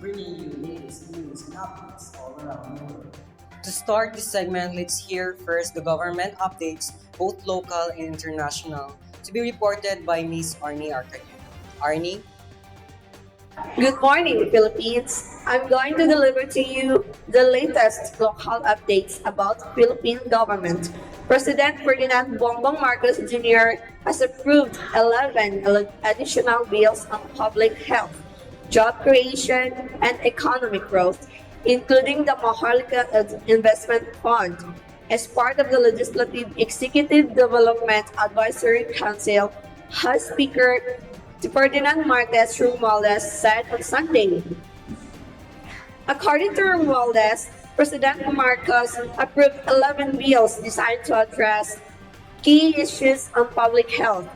bringing you latest news and updates all around the world. To start this segment, let's hear first the government updates, both local and international, to be reported by Ms. Arnie Arcadian. Arnie? Good morning, Philippines. I'm going to deliver to you the latest local updates about Philippine government. President Ferdinand Bongbong Marcos Jr. has approved 11 additional bills on public health, job creation, and economic growth, including the Maharlika Investment Fund. As part of the Legislative Executive Development Advisory Council, House Speaker Ferdinand Marquez Romualdez said on Sunday. According to Romualdez, President Marcos approved 11 bills designed to address key issues on public health,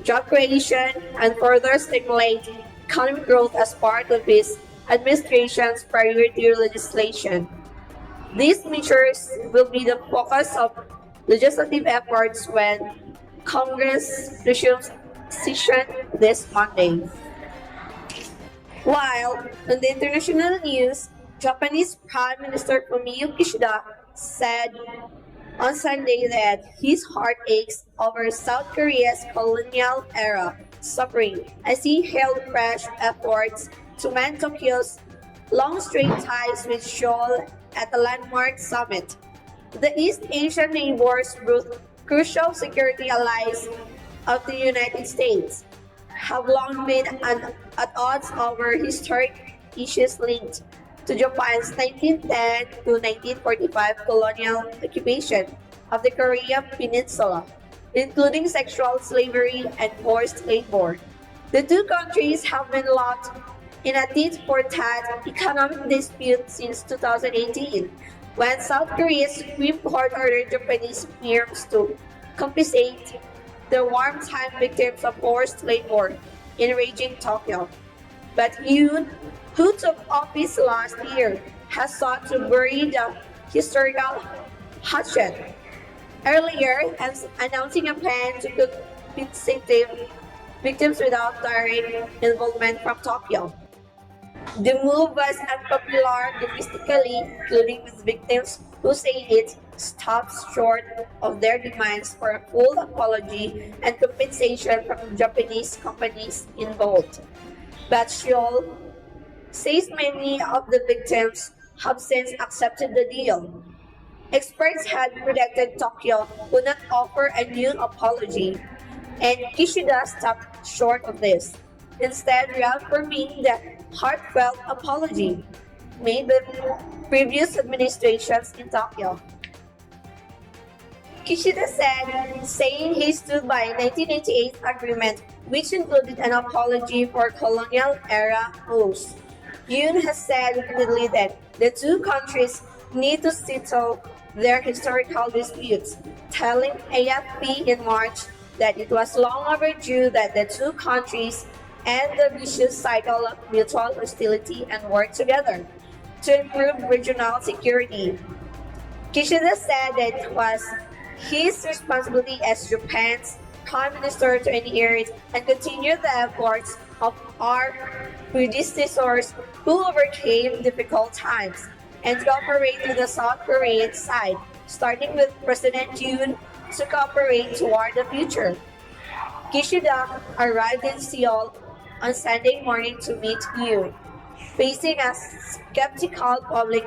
job creation, and further stimulate economic growth as part of his administration's priority legislation. These measures will be the focus of legislative efforts when Congress resumes session this Monday. While on the international news, Japanese Prime Minister Fumio Kishida said on Sunday that his heart aches over South Korea's colonial era suffering as he hailed fresh efforts to mend Tokyo's long-strained ties with Seoul at the landmark summit. The East Asian neighbors, both crucial security allies of the United States, have long been at odds over historic issues linked to Japan's 1910 to 1945 colonial occupation of the Korean Peninsula, including sexual slavery and forced labor. The two countries have been locked in a tit-for-tat economic dispute since 2018, when South Korea's Supreme Court ordered Japanese firms to compensate the wartime victims of forced labor in raging Tokyo. But Yoon, who took office last year, has sought to bury the historical hatchet. Earlier, announcing a plan to compensate victims without direct involvement from Tokyo. The move was unpopular domestically, including with victims who say it stops short of their demands for a full apology and compensation from Japanese companies involved. But Seoul says many of the victims have since accepted the deal. Experts had predicted Tokyo would not offer a new apology, and Kishida stopped short of this, instead reaffirming the heartfelt apology made by previous administrations in Tokyo. Kishida said, saying he stood by 1988 agreement, which included an apology for colonial-era moves. Yoon has said repeatedly that the two countries need to settle their historical disputes, telling AFP in March that it was long overdue that the two countries end the vicious cycle of mutual hostility and work together to improve regional security. Kishida said that it was his responsibility as Japan's Prime Minister to inherit and continue the efforts of our predecessors who overcame difficult times and cooperate with the South Korean side, starting with President Yoon to cooperate toward the future. Kishida arrived in Seoul on Sunday morning to meet Yoon, facing a skeptical public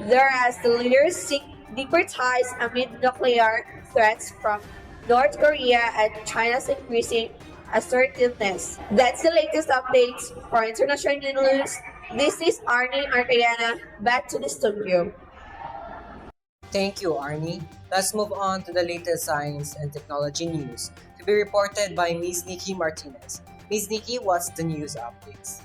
there as the leaders seek deeper ties amid nuclear threats from North Korea and China's increasing assertiveness. That's the latest updates for international news. This is Arnie Arcayana, back to the studio. Thank you, Arnie. Let's move on to the latest science and technology news, to be reported by Ms. Nikki Martinez. Ms. Nikki, what's the news updates?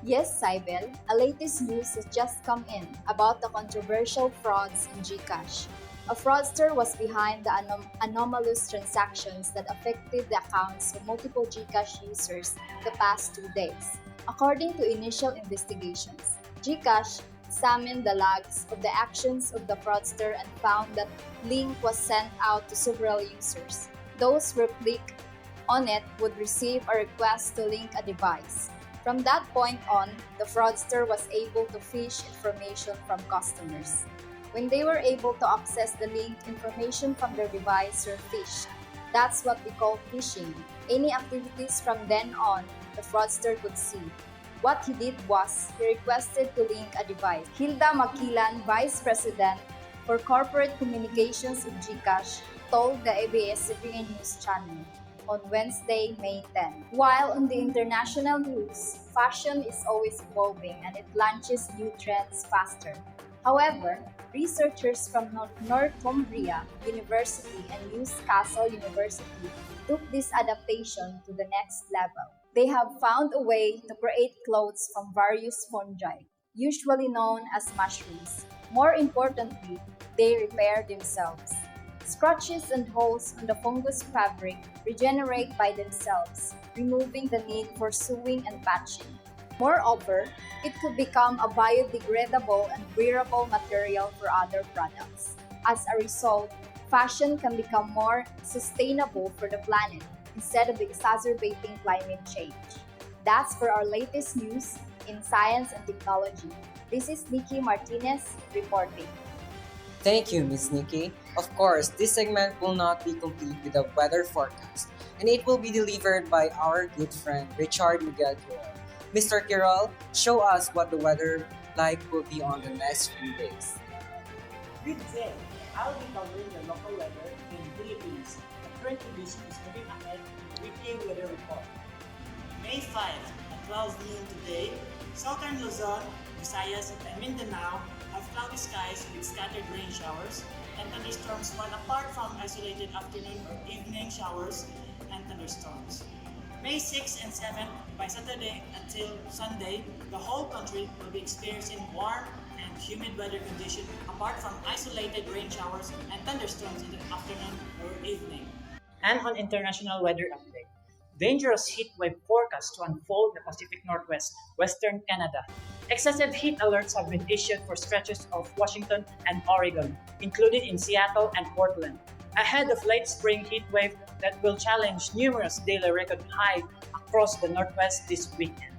Yes, Cybel, a latest news has just come in about the controversial frauds in GCash. A fraudster was behind the anomalous transactions that affected the accounts of multiple GCash users the past 2 days. According to initial investigations, GCash examined the logs of the actions of the fraudster and found that link was sent out to several users. Those who click on it would receive a request to link a device. From that point on, the fraudster was able to fish information from customers. When they were able to access the linked information from their device or phished. That's what we call phishing. Any activities from then on, the fraudster could see. What he did was, he requested to link a device. Hilda Makilan, Vice President for Corporate Communications of GCash, told the ABS-CBN News Channel on Wednesday, May 10. While on the international news, fashion is always evolving and it launches new trends faster. However, researchers from Northumbria University and Newcastle University took this adaptation to the next level. They have found a way to create clothes from various fungi, usually known as mushrooms. More importantly, they repair themselves. Scratches and holes on the fungus fabric regenerate by themselves, removing the need for sewing and patching. Moreover, it could become a biodegradable and wearable material for other products. As a result, fashion can become more sustainable for the planet instead of exacerbating climate change. That's for our latest news in science and technology. This is Nikki Martinez reporting. Thank you, Ms. Nikki. Of course, this segment will not be complete with a weather forecast, and it will be delivered by our good friend Richard Miguel Quirol. Mr. Quirol, show us what the weather like will be on the next few days. Good day. I'll be covering the local weather in the Philippines. The current condition is moving ahead in the weekly weather report. May 5 at 12 noon today, southern Luzon, Visayas, and Mindanao have cloudy skies with scattered rain showers and thunderstorms, while apart from isolated afternoon or evening showers and thunderstorms. May 6 and 7, by Saturday until Sunday, the whole country will be experiencing warm and humid weather conditions apart from isolated rain showers and thunderstorms in the afternoon or evening. And on international weather update, dangerous heat wave forecast to unfold in the Pacific Northwest, Western Canada. Excessive heat alerts have been issued for stretches of Washington and Oregon, including in Seattle and Portland, ahead of late spring heat wave that will challenge numerous daily record highs across the Northwest this weekend.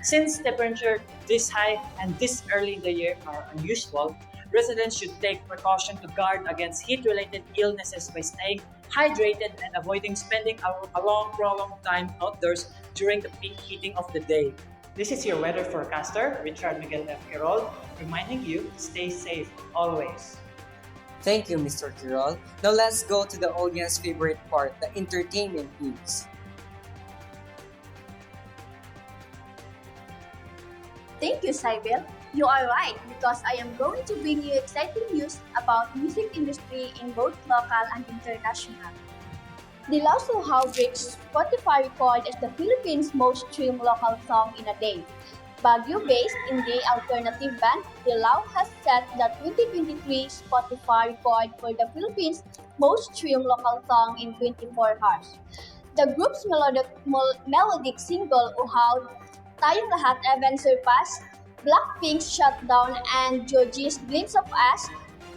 Since temperatures this high and this early in the year are unusual, residents should take precaution to guard against heat-related illnesses by staying hydrated and avoiding spending a long, prolonged time outdoors during the peak heating of the day. This is your weather forecaster, Richard Miguel F. Quirol, reminding you to stay safe always. Thank you, Mr. Quirol. Now let's go to the audience favorite part, the entertainment news. Thank you, Cybel. You are right, because I am going to bring you exciting news about music industry in both local and international. The Lasso How reached Spotify record as the Philippines' most streamed local song in a day. Baguio-based indie alternative band Dilaw has set the 2023 Spotify record for the Philippines' most streamed local song in 24 hours. The group's melodic single Uhaw, Tayong Lahat even surpassed Blackpink's Shutdown and Joji's Glimpse of Us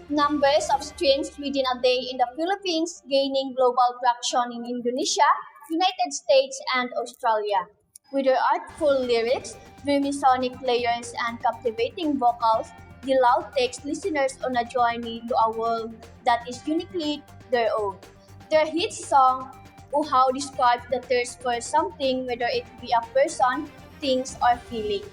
numbers of streams within a day in the Philippines, gaining global traction in Indonesia, United States, and Australia. With their artful lyrics, dreamy sonic layers, and captivating vocals, Dilaw takes listeners on a journey to a world that is uniquely their own. Their hit song, Uhaw, describes the thirst for something, whether it be a person, things, or feeling.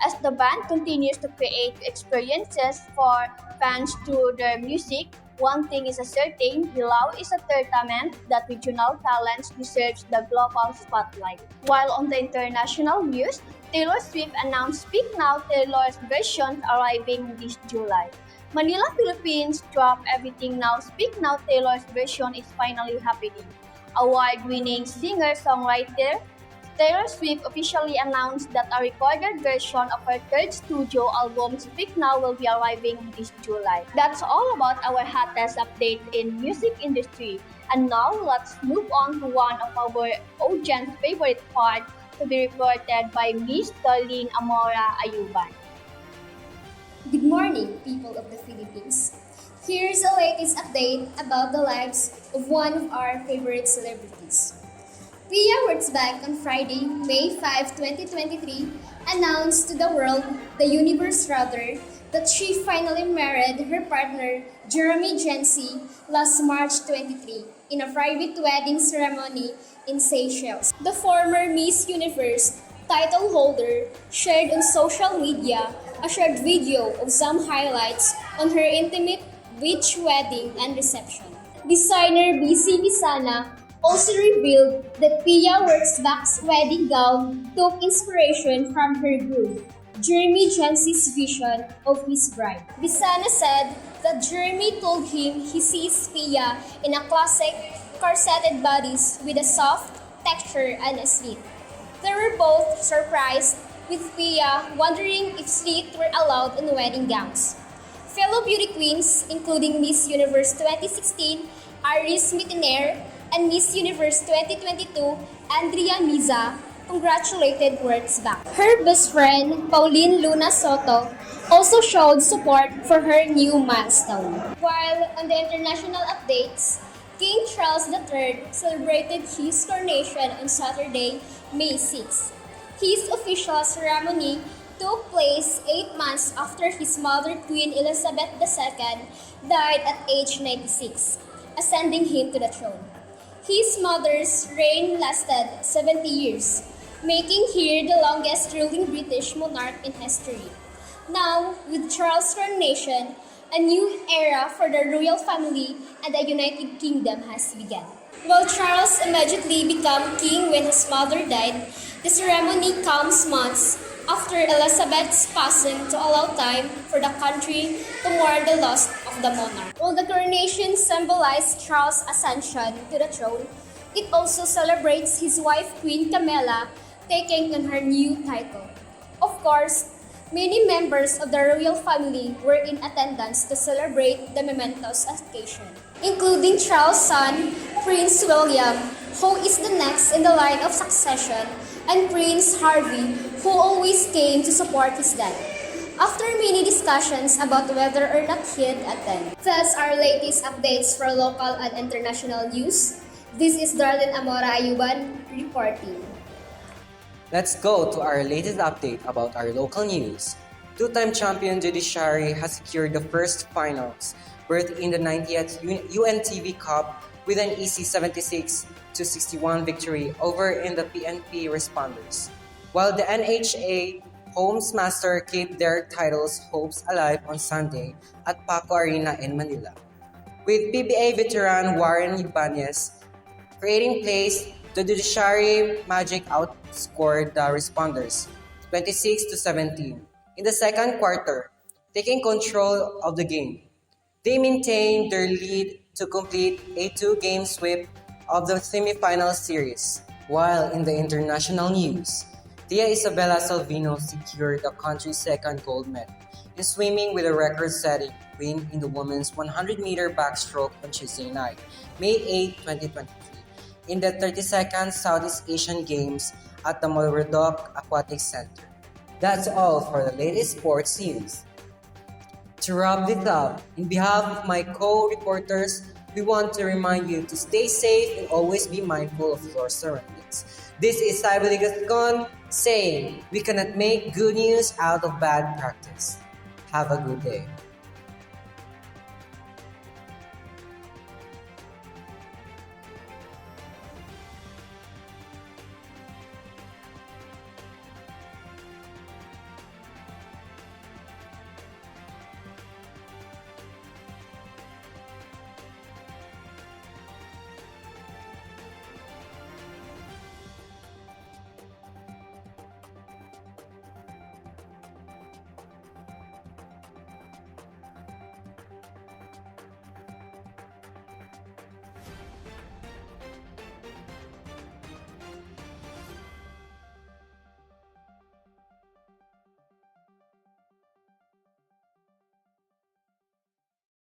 As the band continues to create experiences for fans through their music, one thing is certain, Dilaw is a testament that regional talents deserves the global spotlight. While on the international news, Taylor Swift announced Speak Now Taylor's version arriving this July. Manila, Philippines dropped Everything Now Speak Now Taylor's version is finally happening. Award-winning singer-songwriter Taylor Swift officially announced that a recorded version of her third studio album, Speak Now, will be arriving this July. That's all about our hottest update in music industry. And now, let's move on to one of our audience favorite part to be reported by Miss Darlene Amora Ayuban. Good morning, people of the Philippines. Here's the latest update about the lives of one of our favorite celebrities. Pia Wurtzbach on Friday, May 5, 2023, announced to the world, the universe rather, that she finally married her partner, Jeremy Jency, last March 23 in a private wedding ceremony in Seychelles. The former Miss Universe title holder shared on social media a short video of some highlights on her intimate beach wedding and reception. Designer BC Bisana also revealed that Pia Wurtzbach's wedding gown took inspiration from her groom, Jeremy Jency's vision of his bride. Bisana said that Jeremy told him he sees Pia in a classic corseted bodice with a soft texture and a slit. They were both surprised, with Pia wondering if slits were allowed in wedding gowns. Fellow beauty queens, including Miss Universe 2016, Iris Mittener, and Miss Universe 2022, Andrea Miza, congratulated Wurtzbach. Her best friend, Pauline Luna Soto, also showed support for her new milestone. While on the international updates, King Charles III celebrated his coronation on Saturday, May 6. His official ceremony took place 8 months after his mother, Queen Elizabeth II, died at age 96, ascending him to the throne. His mother's reign lasted 70 years, making her the longest ruling British monarch in history. Now, with Charles' coronation, a new era for the royal family and the United Kingdom has begun. While Charles immediately became king when his mother died, the ceremony comes months after Elizabeth's passing to allow time for the country to mourn the loss of the monarch. While the coronation symbolized Charles' ascension to the throne, it also celebrates his wife Queen Camilla taking on her new title. Of course, many members of the royal family were in attendance to celebrate the momentous occasion, including Charles' son, Prince William, who is the next in the line of succession, and Prince Harvey, who always came to support his dad. After many discussions about whether or not he'd attend. That's our latest updates for local and international news. This is Darlene Amora Ayuban reporting. Let's go to our latest update about our local news. Two-time champion Judiciary has secured the first finals, berth in the 90th UNTV Cup with an easy 76-61 victory over in the PNP Responders, while the NHA Homes Master kept their titles hopes alive on Sunday at Paco Arena in Manila, with PBA veteran Warren Ibanez creating plays. The Judiciary Magic outscored the Responders 26-17 in the second quarter, taking control of the game. They maintained their lead to complete a 2-game sweep of the semifinal series. While in the international news, Tia Isabella Salvino secured the country's second gold medal in swimming with a record-setting win in the women's 100-meter backstroke on Tuesday night, May 8, 2023. In the 32nd Southeast Asian Games at the Moradok Aquatic Center. That's all for the latest sports news. To wrap this up, in behalf of my co-reporters, we want to remind you to stay safe and always be mindful of your surroundings. This is Saibel Gascon saying, we cannot make good news out of bad practice. Have a good day.